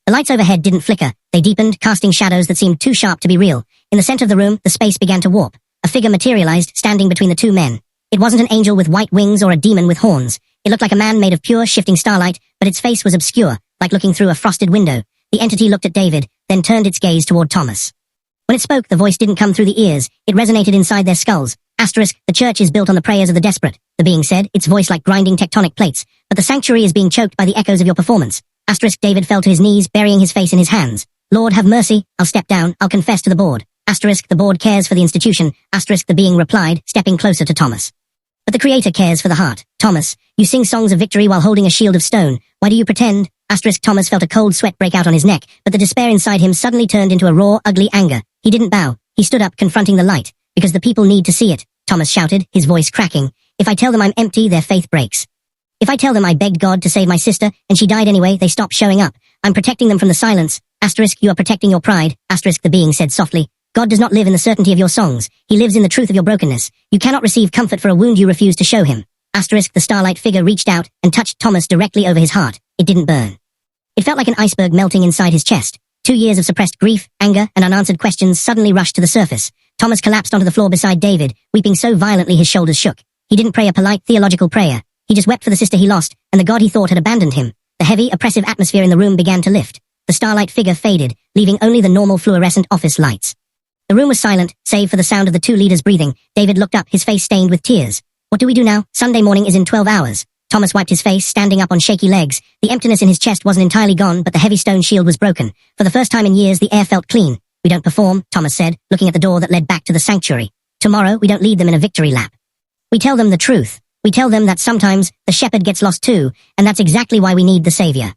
The lights overhead didn't flicker. They deepened, casting shadows that seemed too sharp to be real. In the center of the room, the space began to warp. A figure materialized, standing between the two men. It wasn't an angel with white wings or a demon with horns. It looked like a man made of pure, shifting starlight, but its face was obscure, like looking through a frosted window. The entity looked at David, then turned its gaze toward Thomas. When it spoke, the voice didn't come through the ears. It resonated inside their skulls. Asterisk, the church is built on the prayers of the desperate. The being said, its voice like grinding tectonic plates. But the sanctuary is being choked by the echoes of your performance. Asterisk, David fell to his knees, burying his face in his hands. Lord, have mercy. I'll step down. I'll confess to the board. Asterisk, the board cares for the institution. Asterisk, the being replied, stepping closer to Thomas. But the Creator cares for the heart. Thomas, you sing songs of victory while holding a shield of stone. Why do you pretend? Asterisk, Thomas felt a cold sweat break out on his neck, but the despair inside him suddenly turned into a raw, ugly anger. He didn't bow. He stood up, confronting the light. Because the people need to see it, Thomas shouted, his voice cracking. If I tell them I'm empty, their faith breaks. If I tell them I begged God to save my sister, and she died anyway, they stop showing up. I'm protecting them from the silence. Asterisk, you are protecting your pride. Asterisk, the being said softly. God does not live in the certainty of your songs. He lives in the truth of your brokenness. You cannot receive comfort for a wound you refuse to show him. Asterisk, the starlight figure reached out and touched Thomas directly over his heart. It didn't burn. It felt like an iceberg melting inside his chest. 2 years of suppressed grief, anger, and unanswered questions suddenly rushed to the surface. Thomas collapsed onto the floor beside David, weeping so violently his shoulders shook. He didn't pray a polite theological prayer. He just wept for the sister he lost, and the God he thought had abandoned him. The heavy, oppressive atmosphere in the room began to lift. The starlight figure faded, leaving only the normal fluorescent office lights. The room was silent, save for the sound of the two leaders breathing. David looked up, his face stained with tears. What do we do now? Sunday morning is in 12 hours. Thomas wiped his face, standing up on shaky legs. The emptiness in his chest wasn't entirely gone, but the heavy stone shield was broken. For the first time in years, the air felt clean. We don't perform, Thomas said, looking at the door that led back to the sanctuary. Tomorrow, we don't lead them in a victory lap. We tell them the truth. We tell them that sometimes the shepherd gets lost too, and that's exactly why we need the savior.